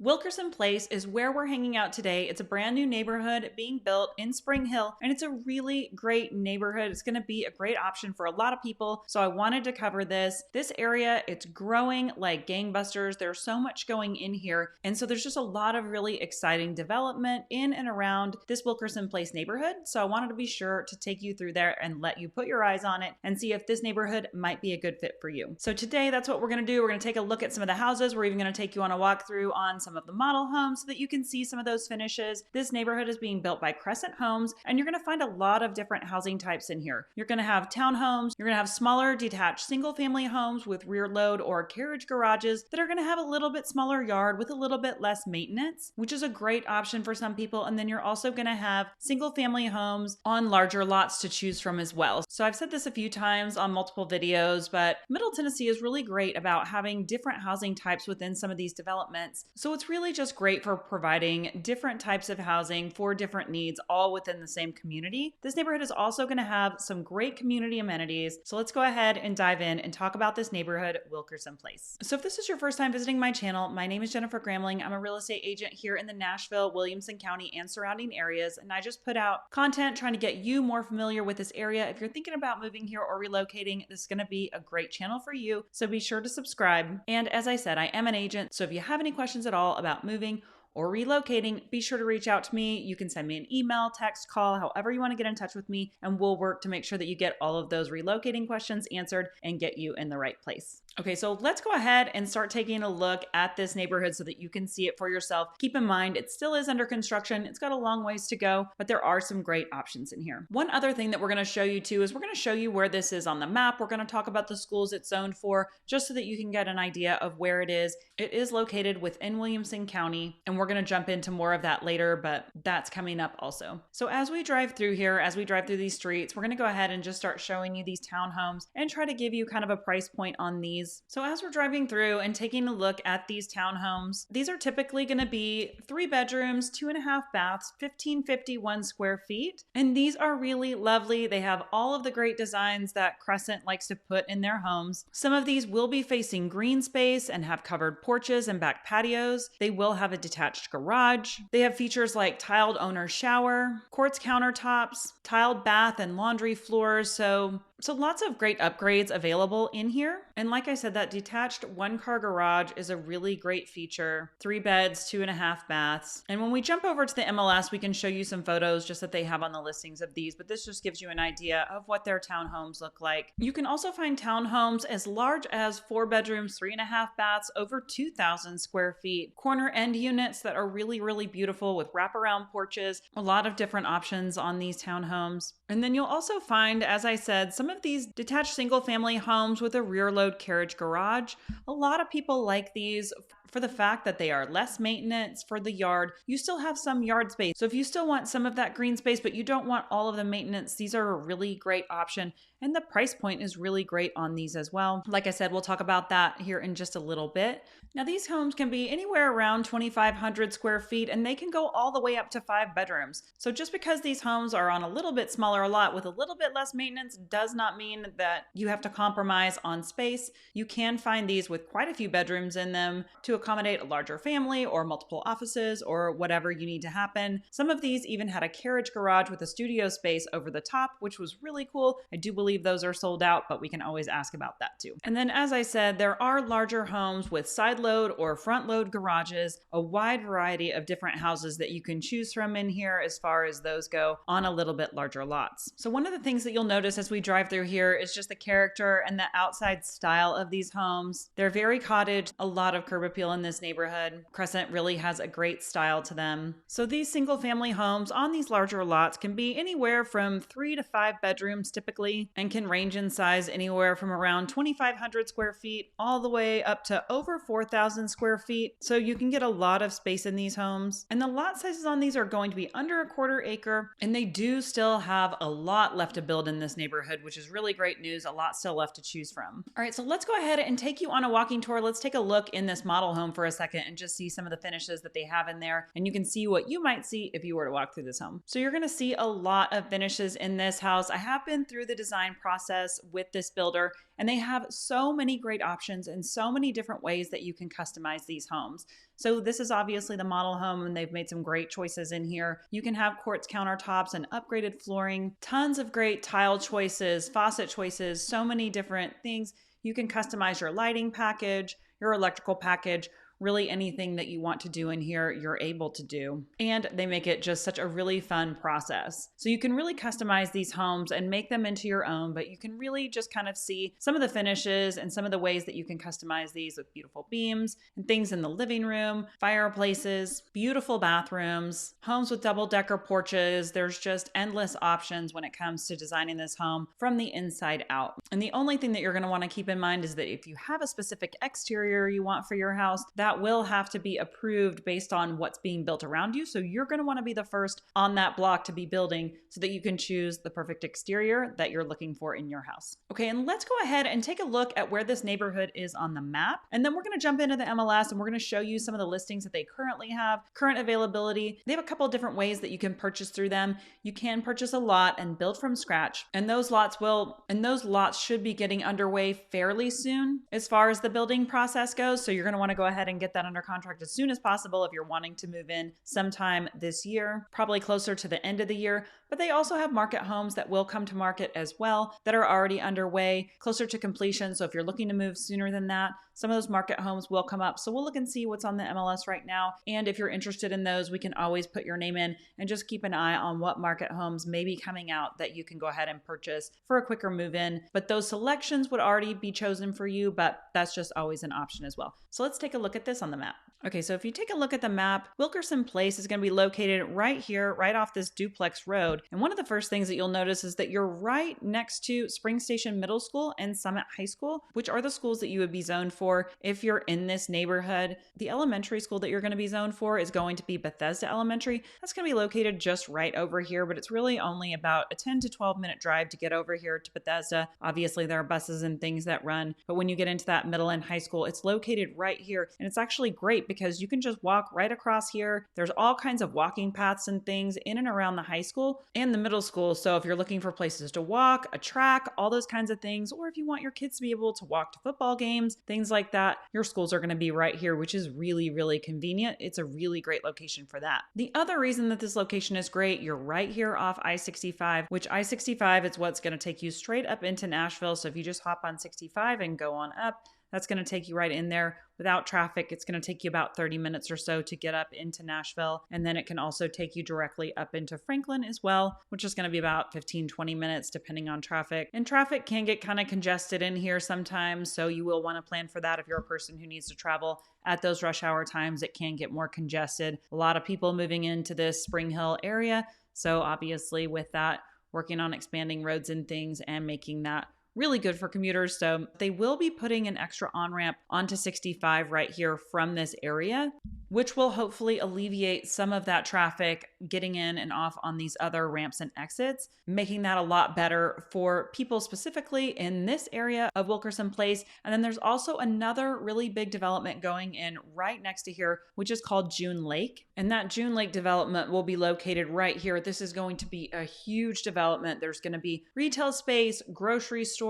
Wilkerson Place is where we're hanging out today. It's a brand new neighborhood being built in Spring Hill, and it's a really great neighborhood. It's going to be a great option for a lot of people, so I wanted to cover this. This area, it's growing like gangbusters. There's so much going in here, and so there's just a lot of really exciting development in and around this Wilkerson Place neighborhood, so I wanted to be sure to take you through there and let you put your eyes on it and see if this neighborhood might be a good fit for you. So today, that's what we're going to do. We're going to take a look at some of the houses. We're even going to take you on a walkthrough on some of the model homes so that you can see some of those finishes. This neighborhood is being built by Crescent Homes, and you're going to find a lot of different housing types in here. You're going to have townhomes, you're going to have smaller detached single family homes with rear load or carriage garages that are going to have a little bit smaller yard with a little bit less maintenance, which is a great option for some people. And then you're also going to have single family homes on larger lots to choose from as well. So I've said this a few times on multiple videos, but Middle Tennessee is really great about having different housing types within some of these developments. So it's really just great for providing different types of housing for different needs all within the same community. This neighborhood is also going to have some great community amenities. So let's go ahead and dive in and talk about this neighborhood, Wilkerson Place. So if this is your first time visiting my channel, my name is Jennifer Gramling. I'm a real estate agent here in the Nashville, Williamson County, and surrounding areas. And I just put out content trying to get you more familiar with this area. If you're thinking about moving here or relocating, this is going to be a great channel for you. So be sure to subscribe. And as I said, I am an agent. So if you have any questions at all about moving or relocating, be sure to reach out to me. You can send me an email, text, call, however you want to get in touch with me, and we'll work to make sure that you get all of those relocating questions answered and get you in the right place. Okay, so let's go ahead and start taking a look at this neighborhood so that you can see it for yourself. Keep in mind, it still is under construction. It's got a long ways to go, but there are some great options in here. One other thing that we're going to show you too is we're going to show you where this is on the map. We're going to talk about the schools it's zoned for, just so that you can get an idea of where it is. It is located within Williamson County, and we're going to jump into more of that later, but that's coming up also. So as we drive through here, as we drive through these streets, we're going to go ahead and just start showing you these townhomes and try to give you kind of a price point on these. So as we're driving through and taking a look at these townhomes, these are typically going to be 3 bedrooms, 2.5 baths, 1,551 square feet. And these are really lovely. They have all of the great designs that Crescent likes to put in their homes. Some of these will be facing green space and have covered porches and back patios. They will have a detached garage. They have features like tiled owner shower, quartz countertops, tiled bath and laundry floors. So lots of great upgrades available in here. And like I said, that detached 1-car garage is a really great feature. 3 beds, 2.5 baths. And when we jump over to the MLS, we can show you some photos just that they have on the listings of these, but this just gives you an idea of what their townhomes look like. You can also find townhomes as large as 4 bedrooms, 3.5 baths, over 2,000 square feet. Corner end units that are really, really beautiful with wraparound porches. A lot of different options on these townhomes. And then you'll also find, as I said, some of these detached single family homes with a rear load carriage garage. A lot of people like these for the fact that they are less maintenance for the yard. You still have some yard space. So if you still want some of that green space, but you don't want all of the maintenance, these are a really great option. And the price point is really great on these as well. Like I said, we'll talk about that here in just a little bit. Now, these homes can be anywhere around 2,500 square feet, and they can go all the way up to 5 bedrooms. So just because these homes are on a little bit smaller lot with a little bit less maintenance does not mean that you have to compromise on space. You can find these with quite a few bedrooms in them to accommodate a larger family or multiple offices or whatever you need to happen. Some of these even had a carriage garage with a studio space over the top, which was really cool. I do believe those are sold out, but we can always ask about that too. And then, as I said, there are larger homes with side load or front load garages, a wide variety of different houses that you can choose from in here as far as those go on a little bit larger lots. So one of the things that you'll notice as we drive through here is just the character and the outside style of these homes. They're very cottage, a lot of curb appeal in this neighborhood. Crescent really has a great style to them. So these single family homes on these larger lots can be anywhere from 3 to 5 bedrooms typically, and can range in size anywhere from around 2,500 square feet all the way up to over 4,000 square feet. So you can get a lot of space in these homes. And the lot sizes on these are going to be under 1/4 acre, and they do still have a lot left to build in this neighborhood, which is really great news. A lot still left to choose from. All right, so let's go ahead and take you on a walking tour. Let's take a look in this model home for a second and just see some of the finishes that they have in there. And you can see what you might see if you were to walk through this home. So you're going to see a lot of finishes in this house. I have been through the design process with this builder, and they have so many great options and so many different ways that you can customize these homes. So this is obviously the model home, and they've made some great choices in here. You can have quartz countertops and upgraded flooring, tons of great tile choices, faucet choices, so many different things. You can customize your lighting package, your electrical package. Really anything that you want to do in here, you're able to do. And they make it just such a really fun process. So you can really customize these homes and make them into your own, but you can really just kind of see some of the finishes and some of the ways that you can customize these with beautiful beams and things in the living room, fireplaces, beautiful bathrooms, homes with double-decker porches. There's just endless options when it comes to designing this home from the inside out. And the only thing that you're going to want to keep in mind is that if you have a specific exterior you want for your house, that will have to be approved based on what's being built around you. So you're going to want to be the first on that block to be building so that you can choose the perfect exterior that you're looking for in your house. Okay, and let's go ahead and take a look at where this neighborhood is on the map. And then we're going to jump into the MLS and we're going to show you some of the listings that they currently have, current availability. They have a couple of different ways that you can purchase through them. You can purchase a lot and build from scratch. And those lots should be getting underway fairly soon as far as the building process goes. So you're going to want to go ahead and get that under contract as soon as possible if you're wanting to move in sometime this year, probably closer to the end of the year. But they also have market homes that will come to market as well that are already underway, closer to completion. So if you're looking to move sooner than that, some of those market homes will come up. So we'll look and see what's on the MLS right now. And if you're interested in those, we can always put your name in and just keep an eye on what market homes may be coming out that you can go ahead and purchase for a quicker move in. But those selections would already be chosen for you, but that's just always an option as well. So let's take a look at this on the map. Okay, so if you take a look at the map, Wilkerson Place is going to be located right here, right off this duplex road. And one of the first things that you'll notice is that you're right next to Spring Station Middle School and Summit High School, which are the schools that you would be zoned for if you're in this neighborhood. The elementary school that you're going to be zoned for is going to be Bethesda Elementary. That's going to be located just right over here, but it's really only about a 10 to 12 minute drive to get over here to Bethesda. Obviously, there are buses and things that run, but when you get into that middle and high school, it's located right here. And it's actually great because you can just walk right across here. There's all kinds of walking paths and things in and around the high school and the middle school. So if you're looking for places to walk, a track, all those kinds of things, or if you want your kids to be able to walk to football games, things like that, your schools are going to be right here, which is really, really convenient. It's a really great location for that. The other reason that this location is great, you're right here off I-65, which I-65 is what's going to take you straight up into Nashville. So if you just hop on 65 and go on up, that's going to take you right in there without traffic. It's going to take you about 30 minutes or so to get up into Nashville. And then it can also take you directly up into Franklin as well, which is going to be about 15-20 minutes depending on traffic. And traffic can get kind of congested in here sometimes. So you will want to plan for that if you're a person who needs to travel at those rush hour times. It can get more congested. A lot of people moving into this Spring Hill area. So obviously with that, working on expanding roads and things and making that really good for commuters. So they will be putting an extra on-ramp onto 65 right here from this area, which will hopefully alleviate some of that traffic getting in and off on these other ramps and exits, making that a lot better for people specifically in this area of Wilkerson Place. And then there's also another really big development going in right next to here, which is called June Lake. And that June Lake development will be located right here. This is going to be a huge development. There's going to be retail space, grocery stores,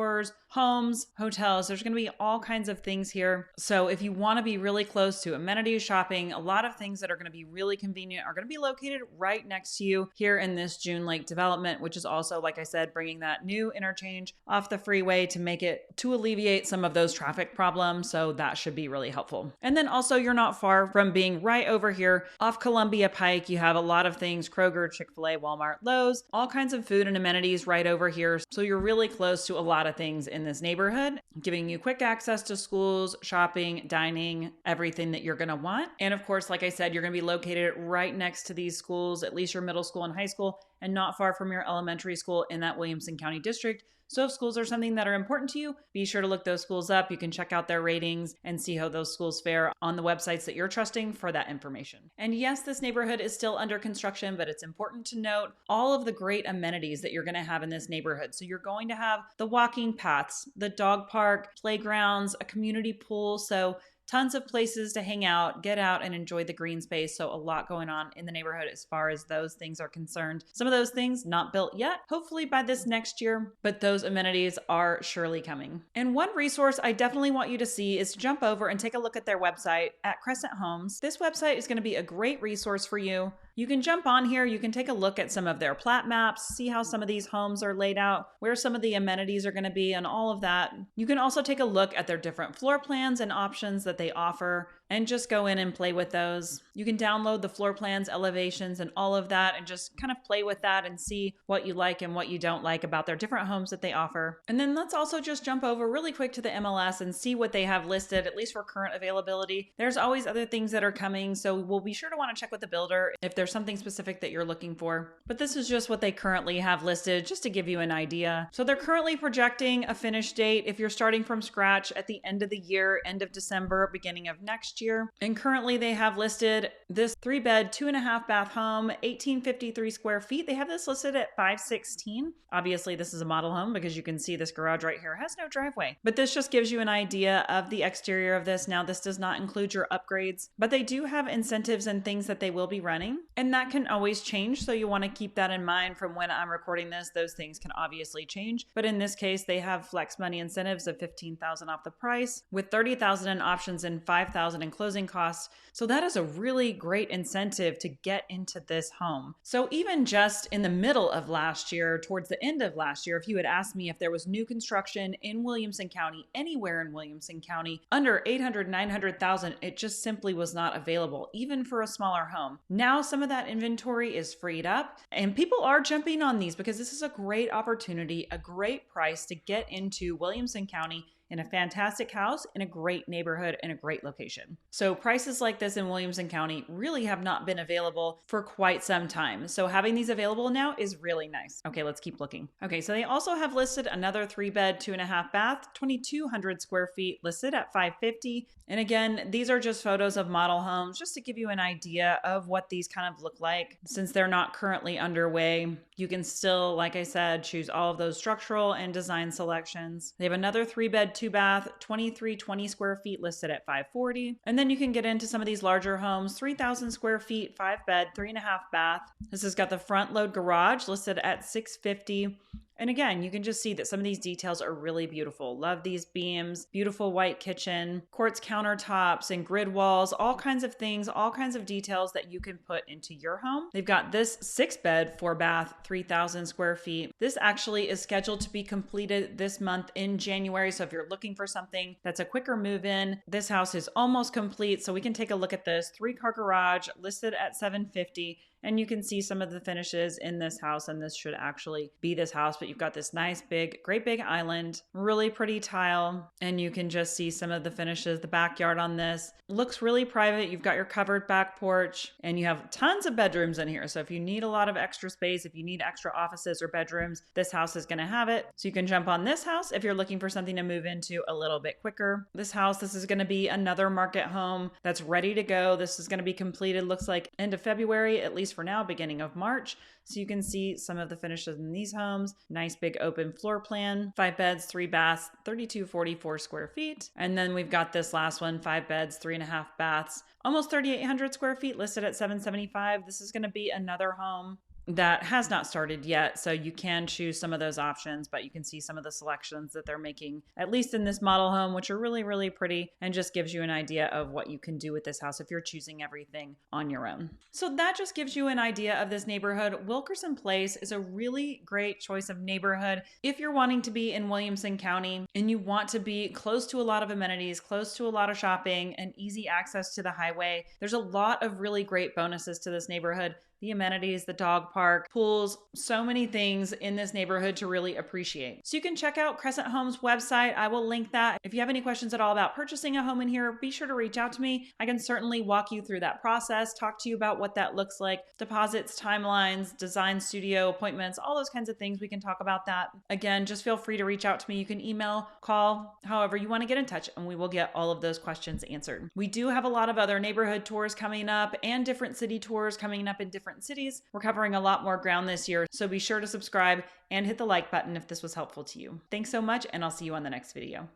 homes, hotels. There's going to be all kinds of things here. So if you want to be really close to amenities, shopping, a lot of things that are going to be really convenient are going to be located right next to you here in this June Lake development, which is also, like I said, bringing that new interchange off the freeway to alleviate some of those traffic problems. So that should be really helpful. And then also you're not far from being right over here off Columbia Pike. You have a lot of things, Kroger, Chick-fil-A, Walmart, Lowe's, all kinds of food and amenities right over here. So you're really close to a lot of things in this neighborhood, giving you quick access to schools, shopping, dining, everything that you're going to want. And of course, like I said, you're going to be located right next to these schools, at least your middle school and high school, and not far from your elementary school in that Williamson County district. So if schools are something that are important to you, be sure to look those schools up. You can check out their ratings and see how those schools fare on the websites that you're trusting for that information. And yes, this neighborhood is still under construction, but it's important to note all of the great amenities that you're going to have in this neighborhood. So you're going to have the walking paths, the dog park, playgrounds, a community pool. So tons of places to hang out, get out and enjoy the green space. So a lot going on in the neighborhood as far as those things are concerned. Some of those things not built yet, hopefully by this next year, but those amenities are surely coming. And one resource I definitely want you to see is to jump over and take a look at their website at Crescent Homes. This website is going to be a great resource for you. You can jump on here, you can take a look at some of their plat maps, see how some of these homes are laid out, where some of the amenities are going to be, and all of that. You can also take a look at their different floor plans and options that they offer, and just go in and play with those. You can download the floor plans, elevations, and all of that, and just kind of play with that and see what you like and what you don't like about their different homes that they offer. And then let's also just jump over really quick to the MLS and see what they have listed, at least for current availability. There's always other things that are coming, so we'll be sure to want to check with the builder if there's something specific that you're looking for. But this is just what they currently have listed, just to give you an idea. So they're currently projecting a finish date if you're starting from scratch at the end of the year, end of December, beginning of next year. And currently they have listed this 3-bed, 2.5-bath home, 1853 square feet. They have this listed at $516. Obviously this is a model home because you can see this garage right here has no driveway. But this just gives you an idea of the exterior of this. Now this does not include your upgrades, but they do have incentives and things that they will be running. And that can always change. So you want to keep that in mind from when I'm recording this. Those things can obviously change. But in this case, they have flex money incentives of $15,000 off the price with $30,000 in options and $5,000 in closing costs. So that is a really great incentive to get into this home. So even just in the middle of last year, towards the end of last year, if you had asked me if there was new construction in Williamson County, anywhere in Williamson County, under $800,000, $900,000, it just simply was not available, even for a smaller home. Now some of that inventory is freed up and people are jumping on these because this is a great opportunity, a great price to get into Williamson County in a fantastic house, in a great neighborhood, in a great location. So prices like this in Williamson County really have not been available for quite some time. So having these available now is really nice. Okay, let's keep looking. Okay, so they also have listed another 3-bed, 2.5-bath, 2,200 square feet listed at $550. And again, these are just photos of model homes just to give you an idea of what these kind of look like. Since they're not currently underway, you can still, like I said, choose all of those structural and design selections. They have another 3-bed, 2-bath, 2,320 square feet listed at $540. And then you can get into some of these larger homes, 3,000 square feet, 5-bed, 3.5-bath. This has got the front load garage listed at $650. And again, you can just see that some of these details are really beautiful. Love these beams, beautiful white kitchen, quartz countertops and grid walls, all kinds of things, all kinds of details that you can put into your home. They've got this 6-bed, 4-bath, 3,000 square feet. This actually is scheduled to be completed this month in January. So if you're looking for something that's a quicker move in, this house is almost complete. So we can take a look at this 3-car garage listed at $750. And you can see some of the finishes in this house, and this should actually be this house, but you've got this nice big, great big island, really pretty tile, and you can just see some of the finishes. The backyard on this looks really private. You've got your covered back porch, and you have tons of bedrooms in here. So if you need a lot of extra space, if you need extra offices or bedrooms, this house is going to have it. So you can jump on this house if you're looking for something to move into a little bit quicker. This house, this is going to be another market home that's ready to go. This is going to be completed, looks like end of February, at least for now, beginning of March. So you can see some of the finishes in these homes. Nice big open floor plan, 5 beds, 3 baths, 3,244 square feet. And then we've got this last one, 5 beds, 3.5 baths, almost 3,800 square feet listed at $775. This is going to be another home that has not started yet. So you can choose some of those options, but you can see some of the selections that they're making, at least in this model home, which are really, really pretty and just gives you an idea of what you can do with this house if you're choosing everything on your own. So that just gives you an idea of this neighborhood. Wilkerson Place is a really great choice of neighborhood if you're wanting to be in Williamson County and you want to be close to a lot of amenities, close to a lot of shopping, and easy access to the highway. There's a lot of really great bonuses to this neighborhood. The amenities, the dog park, pools, so many things in this neighborhood to really appreciate. So you can check out Crescent Homes website. I will link that. If you have any questions at all about purchasing a home in here, be sure to reach out to me. I can certainly walk you through that process, talk to you about what that looks like, deposits, timelines, design studio appointments, all those kinds of things. We can talk about that. Again, just feel free to reach out to me. You can email, call, however you want to get in touch, and we will get all of those questions answered. We do have a lot of other neighborhood tours coming up and different city tours coming up in different cities. We're covering a lot more ground this year, so be sure to subscribe and hit the like button if this was helpful to you. Thanks so much, and I'll see you on the next video.